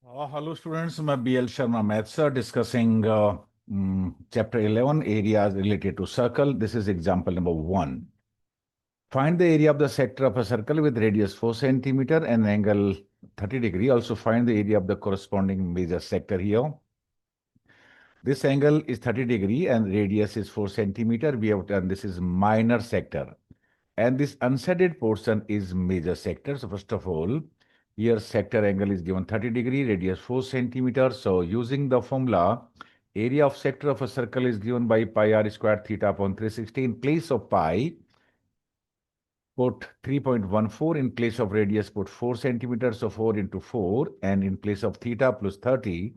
Hello students, I'm BL Sharma Maths sir discussing chapter 11 areas related to circle. This is example number 1. Find the area of the sector of a circle with radius 4 centimeter and angle 30 degree. Also find the area of the corresponding major sector here. This angle is 30 degree and radius is 4 centimeter. We have done this is minor sector. And this unshaded portion is major sector. So first of all, here sector angle is given 30 degree, radius 4 centimeters. So using the formula, area of sector of a circle is given by pi r squared theta upon 360. In place of pi, put 3.14. In place of radius, put 4 centimeters. So 4 into 4. And in place of theta plus 30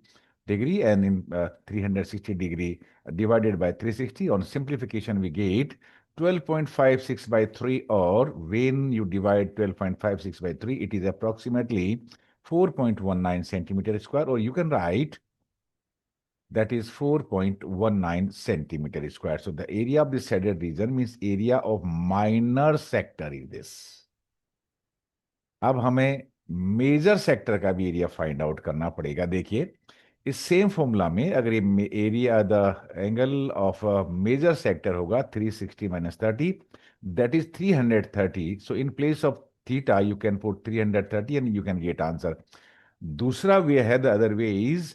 degree and in 360 degree divided by 360. On simplification, we get 12.56 by 3, or when you divide 12.56 by 3, it is approximately 4.19 centimeter square, or you can write that is 4.19 centimeter square. So the area of the shaded region means area of minor sector is this. अब हमें major sector का भी area find out करना पड़ेगा. देखिए इस same formula में अगर ये area the angle of major sector होगा 360 minus 30, that is 330. So in place of theta you can put 330 and you can get answer. दूसरा वे है, the other way is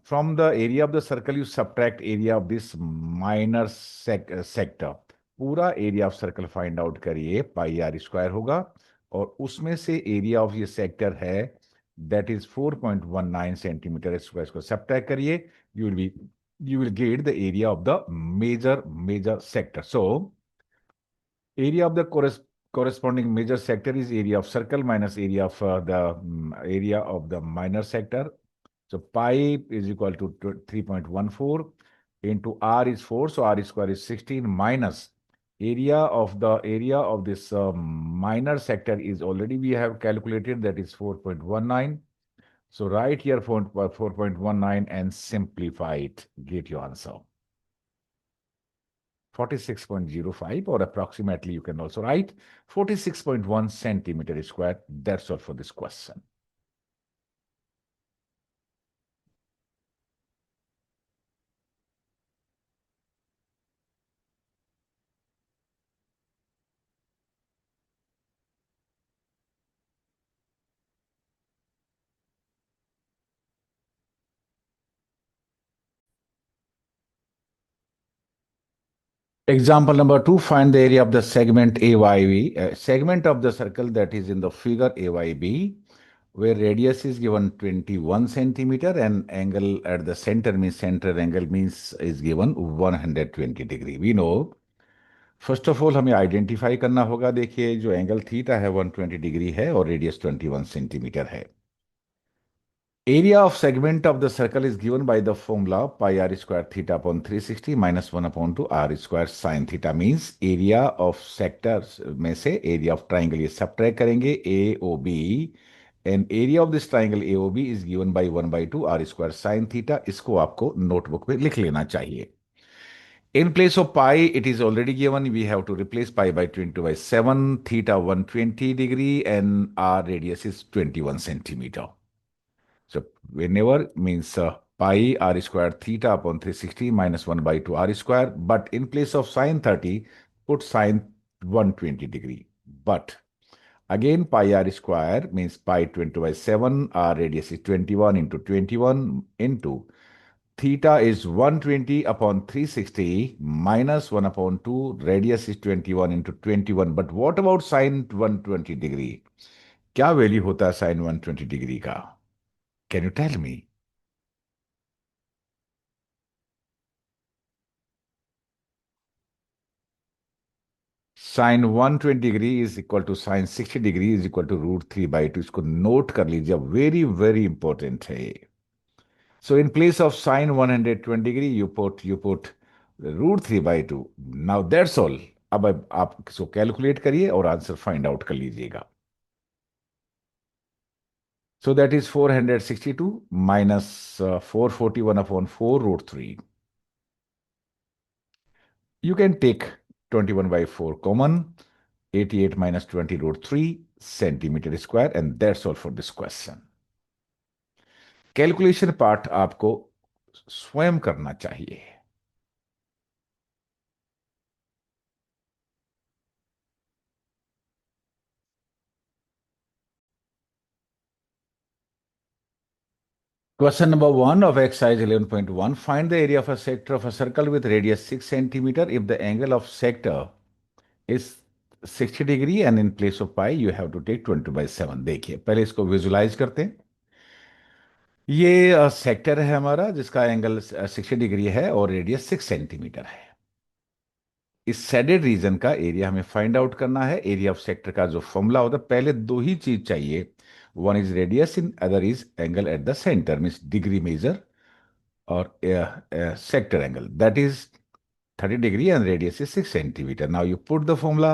from the area of the circle you subtract area of this minor sector. पूरा area of circle find out करिए, पाई r square होगा, और उसमें से area of ये sector है दैट इज 4.19 सेंटीमीटर स्क्वायर. इसको subtract करिए, you will get the area of the major sector. So area of the corresponding major sector is area of circle minus area of the area of the minor sector. So pi is equal to 3.14 into r is 4, so r square is 16 minus area of this minor sector is already we have calculated, that is 4.19. So write here 4.19 and simplify it, get your answer 46.05, or approximately you can also write 46.1 centimeter square. That's all for this question. Example number 2, find the area of the segment AYB, segment of the circle that is in the figure AYB, where radius is given 21 centimeter and angle at the center means center angle means is given 120 degree. We know, first of all हमें identify करना होगा. देखिए जो angle theta है 120 degree है और radius 21 centimetre है. Area of segment of the circle is given by the formula pi r square theta upon 360 minus 1 upon 2 r square sin theta. Means area of sectors में से area of triangle ये subtract करेंगे AOB, and area of this triangle AOB is given by 1 by 2 r square sin theta. इसको आपको notebook पे लिख लेना चाहिए. In place of pi, it is already given. We have to replace pi by 22 by 7, theta 120 degree, and r radius is 21 centimeter. So whenever means pi r square theta upon 360 minus 1 by 2 r square. But in place of sine 30, put sine 120 degree. But again pi r square means pi 20 by 7, r radius is 21 into 21 into theta is 120 upon 360 minus 1 upon 2, radius is 21 into 21. But what about sine 120 degree? क्या value होता है sine 120 degree का? Can you tell me? Sine 120 degree is equal to sine 60 degree is equal to √3 by 2. इसको note कर लीजिए, very very important है. So in place of sine 120 degree you put √3 by 2. Now that's all. अब आप इसको calculate करिए और answer find out कर लीजिएगा. So that is 462 minus 441 upon 4 √3. You can take 21 by 4 common, 88 minus 20 √3 centimeter square, and that's all for this question. Calculation part आपको स्वयं करना चाहिए। Question number one of exercise 11.1. Find the area of a sector of a circle with radius 6 centimeter if the angle of sector is 60 degree and in place of pi you have to take 20/7। देखिए पहले इसको visualise करते हैं। ये sector है हमारा जिसका angle 60 degree है और रेडियस 6 सेंटीमीटर है। इस शेडेड रीजन का एरिया हमें फाइंड आउट करना है। एरिया ऑफ सेक्टर का जो फॉर्मूला होता है, पहले दो ही चीज चाहिए, one is radius in other is angle at the centre, means degree major और sector angle, that is 30 degree and radius is 6 centimeter. Now you put the formula,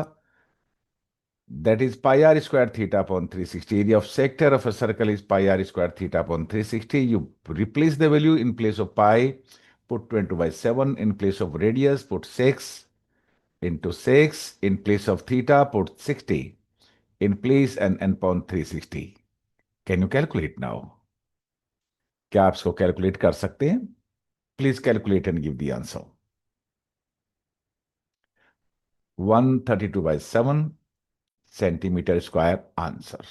that is pi r square theta upon 360. Area of sector of a circle is pi r square theta upon 360. You replace the value, in place of pi put 20/7, in place of radius put 6 into 6, in place of theta put 60, in place and upon 360. Can you calculate now? क्या आप इसको calculate कर सकते हैं? Please calculate and give the answer. 132/7 centimeter square answer.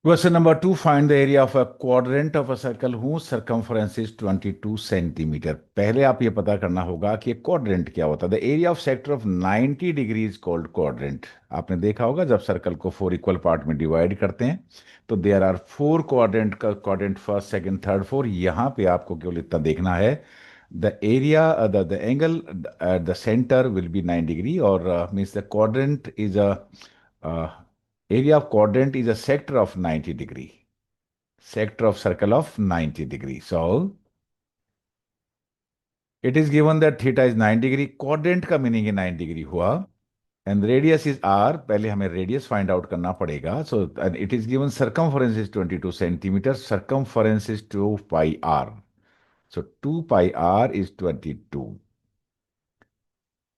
Question number two, find the area of a quadrant of a circle whose circumference is 22 centimeter। पहले आप ये पता करना होगा कि क्वाड्रेंट क्या होता है। The area of sector of 90 degree is called quadrant. आपने देखा होगा जब सर्कल को 4 इक्वल पार्ट में डिवाइड करते हैं तो देयर आर 4 क्वाड्रेंट का, quadrant first second third four. यहाँ पे आपको केवल इतना देखना है, the area the angle at the centre will be 9 degree, और means the quadrant is a area of quadrant is a sector of 90 degree. Sector of circle of 90 degree. So it is given that theta is 9 degree. Quadrant का meaning है 9 degree हुआ, and radius is r। पहले हमें radius find out करना पड़ेगा। So and it is given circumference is 22 centimeter. Circumference is 2 pi r. So 2 pi r is 22.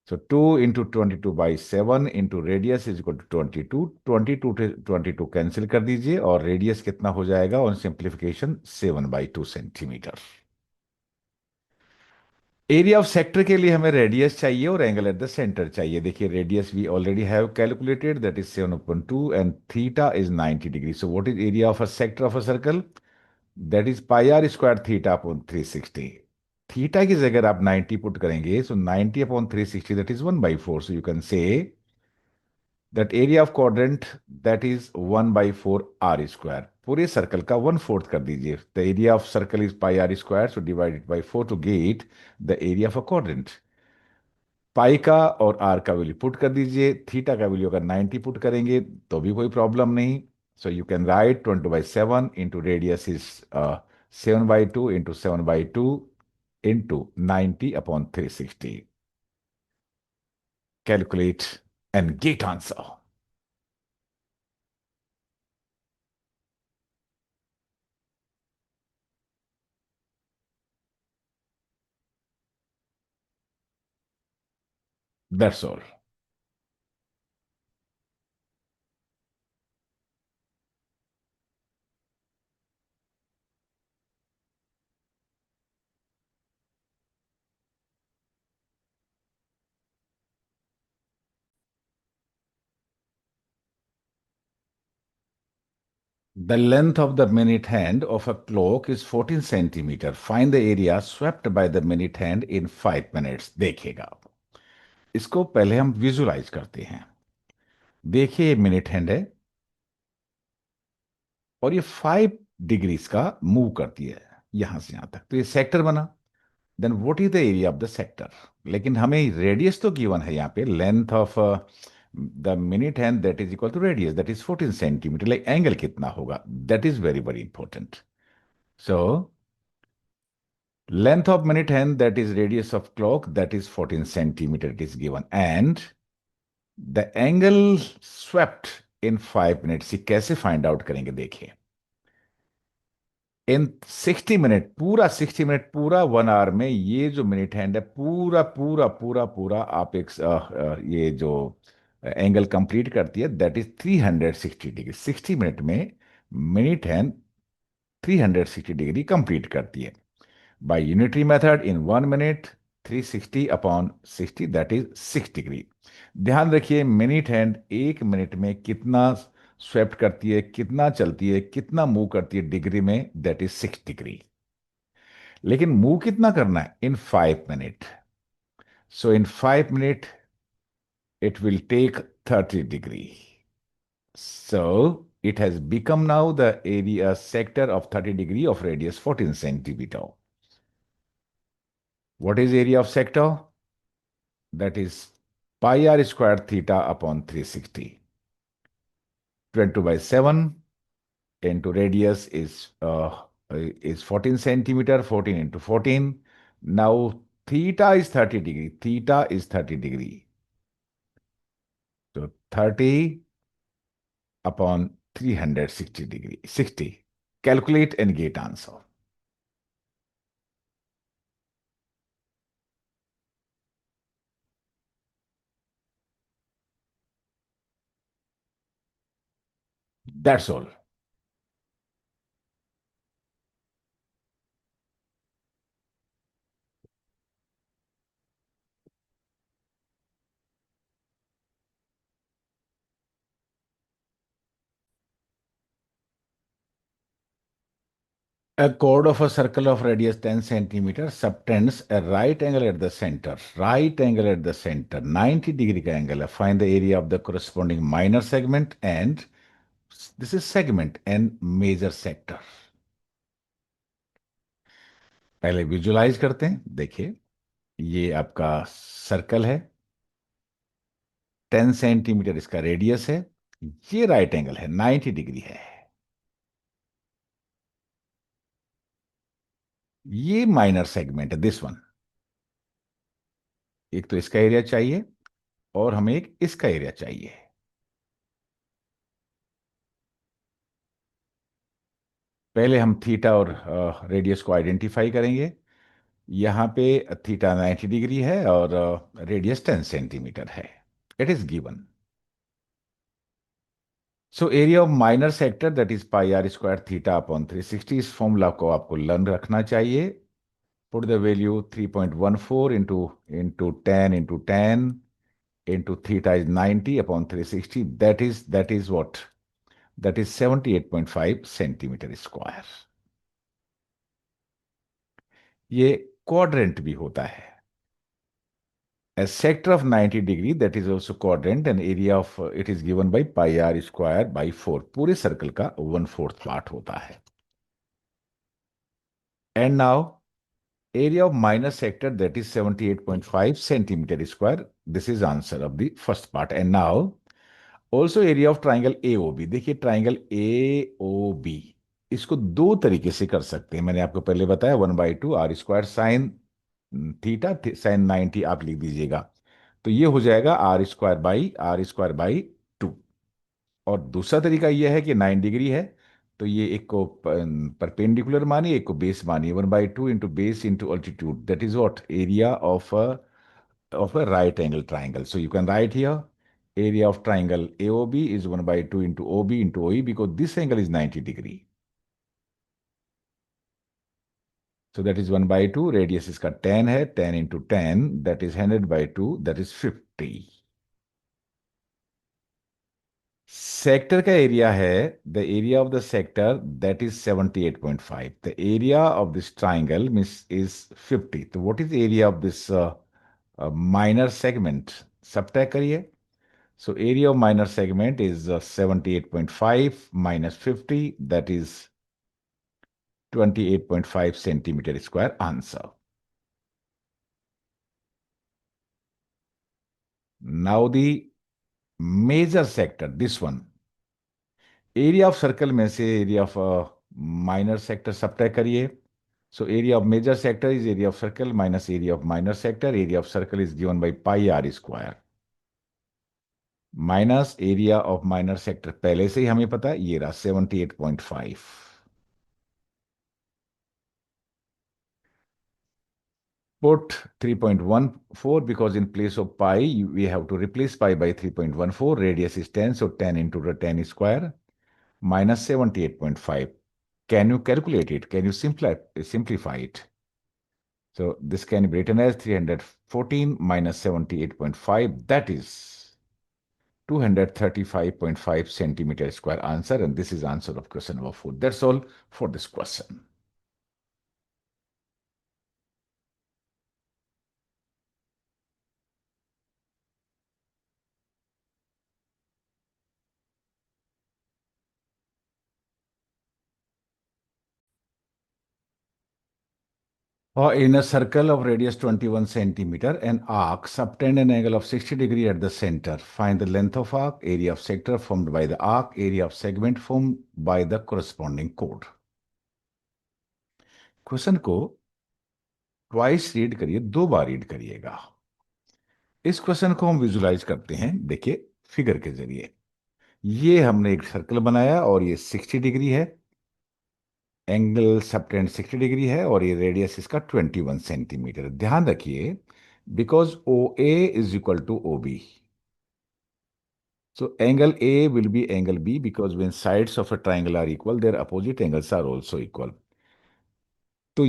So 2 into 22/7 into radius is equal to 22। 22 to 22 cancel कर दीजिए और radius कितना हो जाएगा on simplification, 7/2 centimetre. Area of sector के लिए हमें radius चाहिए और एंगल एट द सेंटर चाहिए। देखिए radius we already have calculated, that is 7/2 and theta is 90 degree. So what is area of a sector of a circle? That is pi r square theta upon 360। Theta की जगह आप 90 put करेंगे, so 90 upon 360 that is 1/4। So you can say that area of quadrant, that is 1/4 r square। पूरे circle का 1/4 कर दीजिए। the area of circle is pi r square, so divide it by 4 to get the area of a quadrant। पाई का और are का value put कर दीजिए। Theta का वैल्यू अगर 90 पुट करेंगे तो भी कोई प्रॉब्लम नहीं। सो you can write 20/7 into radius is 7/2 into 7/2 into 90 upon 360। Calculate and get answer. That's all. The length of the minute hand of a clock is 14 centimeter. Find the area swept by the minute hand in 5 minutes। देखिएगा इसको पहले हम visualise करते हैं। देखिए ये minute hand है और ये 5 डिग्रीज का मूव करती है यहां से यहां तक, तो ये सेक्टर बना। Then what is the area of the sector? लेकिन हमें रेडियस तो गिवन है यहाँ पे, length of the minute hand that is equal to radius that is 14 centimetre. Like angle कितना होगा, that is very very important. So length of minute hand, that is radius of clock, that is 14 centimeter, it is given, and the angle swept in 5 minutes। ये कैसे find out करेंगे देखिए। इन 60 minute, पूरा 60 minute, पूरा 1 our में ये जो minute hand है पूरा पूरा पूरा पूरा आप एक ये जो एंगल कंप्लीट करती है, दैट इज 360 डिग्री। 60 मिनट में मिनट हैंड 360 डिग्री कंप्लीट करती है। By unitary method in 1 minute 360/60, that is 6 degree. ध्यान रखिए, मिनट हैंड 1 मिनट में कितना स्वेप्ट करती है, कितना चलती है, कितना मूव करती है डिग्री में, दैट इज 6 डिग्री। लेकिन मूव कितना करना है? इन 5 minute. So in 5 minute it will take 30 degree. So it has become now the area sector of 30 degree of radius 14 centimeter. What is area of sector? That is pi r square theta upon 360. 22/7 into radius is 14 centimeter, 14 into 14. Now theta is 30 degree. Theta is 30 degree. So 30 upon 360 degree, 60. Calculate and get answer. That's all. A chord of a circle of radius 10 centimeters subtends a right angle at the center. Right angle at the center, 90 degree का angle है. Find the area of the corresponding minor segment and this is segment and major sector. पहले visualise करते हैं. देखिए, ये आपका circle है, 10 centimetre इसका रेडियस है, ये राइट एंगल है, 90 डिग्री है. ये माइनर सेगमेंट है, दिस वन. एक तो इसका एरिया चाहिए और हमें एक इसका एरिया चाहिए. पहले हम थीटा और रेडियस को आइडेंटिफाई करेंगे. यहां पे थीटा 90 डिग्री है और रेडियस 10 सेंटीमीटर है. It is given. So area of minor sector that is pi r square theta upon 360. इस फॉर्मूला को आपको लर्न रखना चाहिए. Put the value 3.14 into 10 into theta is 90 upon 360. That is what? That is 78.5 centimeter square. ये quadrant भी होता है. A sector of 90 degree that is also quadrant and area of it is given by pi r square by 4. पूरे circle का 1/4 part होता है. And now area of minor sector that is 78.5 centimeter square. This is answer of the first part. And now also area of triangle AOB. देखिए, triangle AOB इसको दो तरीके से कर सकते हैं. मैंने आपको पहले बताया 1/2 r square sine theta sine 90 आप लिख दीजिएगा, तो ये हो जाएगा R² बाई 2. और दूसरा तरीका यह है कि 9 डिग्री है, तो ये एक को परपेंडिकुलर मानिए, एक को बेस मानिए. 1/2 into base into altitude, that is what area of a right angle triangle. So you can write here area of triangle AOB is 1/2 into OB into OE because this angle is 90 degree. So that is 1/2. Radius इसका 10 है, 10 into 10 that is 100/2, that is 50. Sector का area है, the area of the sector that is 78.5. The area of this triangle means is 50. तो what is area of this minor segment? Subtract करिए. So area of minor segment is 78.5 minus 50, that is 28.5 centimeter square. Answer. Now the major sector, this one. Area of circle में से area of minor sector subtract करिए. So area of major sector is area of circle minus area of minor sector. Area of circle is given by pi r square. Minus area of minor sector पहले से ही हमें पता है, ये रहा 78.5. Put 3.14 because in place of pi, we have to replace pi by 3.14. Radius is 10, so 10 into the 10 square minus 78.5. Can you calculate it? Can you simplify it? So this can be written as 314 minus 78.5. That is 235.5 centimeter square answer. And this is answer of question number 4. That's all for this question. Or in a circle of radius 21 centimeter, an arc subtend an angle of 60 degree at the center. Find the length of arc, area of sector formed by the arc, area of segment formed by the corresponding chord. Question को twice read करिए, 2 बार read करिएगा। इस question को हम visualise करते हैं, देखिए figure के जरिए। ये हमने एक सर्कल बनाया और ये 60 डिग्री है, एंगल सबटेंड 60 डिग्री है और ये रेडियस इसका 21 सेंटीमीटर। ध्यान रखिए, because O A is equal to O B, so angle A will be angle B because when sides of a triangle are equal, their opposite angles are also equal. So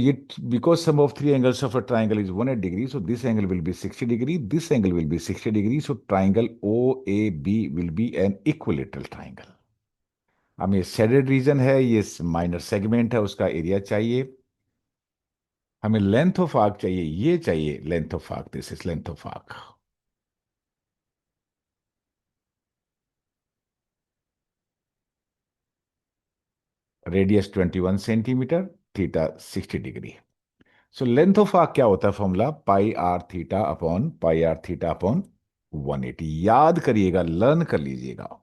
because sum of three angles of a triangle is 180 degree, so this angle will be 60 degree, this angle will be 60 degree, so triangle OAB will be an equilateral triangle. हमें shaded region है, ये minor segment है, उसका area चाहिए। हमें length of arc चाहिए, ये चाहिए length of arc, this is length of arc. Radius 21 centimetre, theta 60 degree. So length of arc क्या होता है? Formula pi r theta upon pi r theta upon 180। याद करिएगा, लर्न कर लीजिएगा।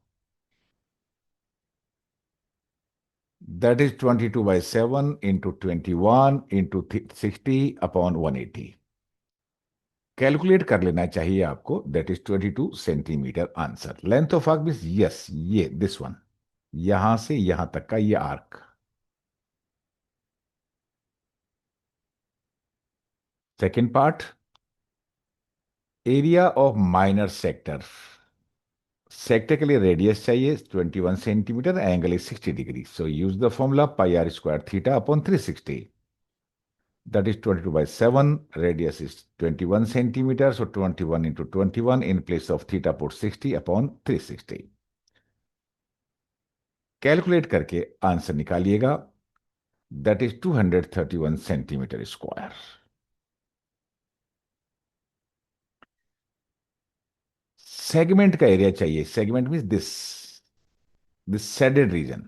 That is 22/7 into 21 into 60 upon 180। Calculate कर लेना चाहिए आपको। That is 22 centimetre answer. Length of arc means yes, ये दिस वन, यहां से यहां तक का ये arc. Second part, area of minor sector. Sector के लिए रेडियस चाहिए 21 centimetre, angle is 60 degree, so use the formula pi r square theta upon 360। That is 22/7, radius is 21 centimetre, so 21 into 21, in place of theta put 60 upon 360। Calculate करके answer निकालिएगा। That is 231 centimetre square. Segment का area चाहिए। Segment means this shaded region.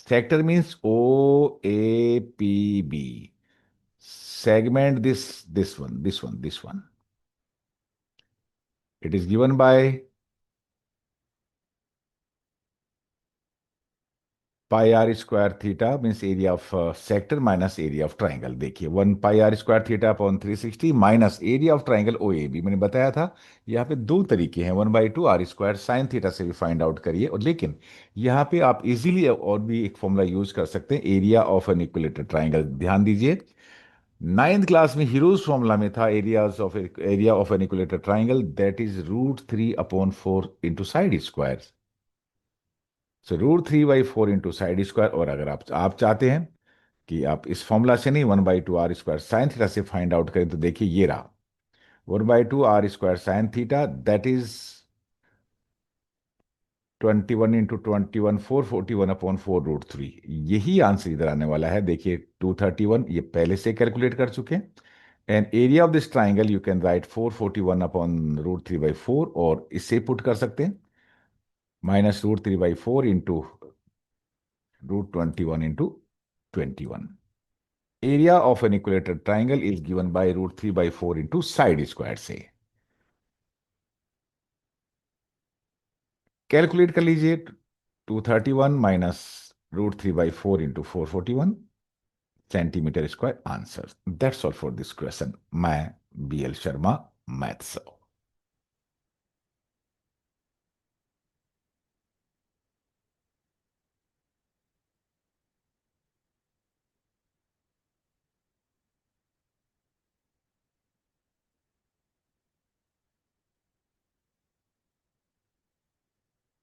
Sector means OAPB। segment this one. It is given by pi r square theta, means area of sector minus area of triangle। देखिए 1 pi r square theta upon 360 minus area of triangle OAB। मैंने बताया था यहाँ पे दो तरीके हैं, 1/2 r square sine theta से भी फाइंड आउट करिए, और लेकिन यहाँ पे आप इजीली और भी एक फॉर्मूला यूज कर सकते हैं, area of an equilateral triangle. ध्यान दीजिए, 9th क्लास में हीरोज फॉर्मूला में था area of an equilateral triangle, that is √3/4 into side square. So √3/4 into side square. और अगर आप चाहते हैं कि आप इस फॉर्मूला से नहीं 1/2 r स्क्वायर साइन थीटा से फाइंड आउट करें, तो देखिए ये रहा 1/2 r square sine theta, that is 21 into 21 441/4 √3। यही आंसर इधर आने वाला है। देखिए 231 ये पहले से कैलकुलेट कर चुके हैं। And area of this triangle you can write 441/√3/4, और इससे पुट कर सकते हैं minus √3/4 into √21 into 21। Area of an equilateral triangle is given by √3/4 into side square से। कैलकुलेट कर लीजिए, 231 minus √3/4 into 441 centimetre square answer. That's all for this question. मैं BL Sharma, maths.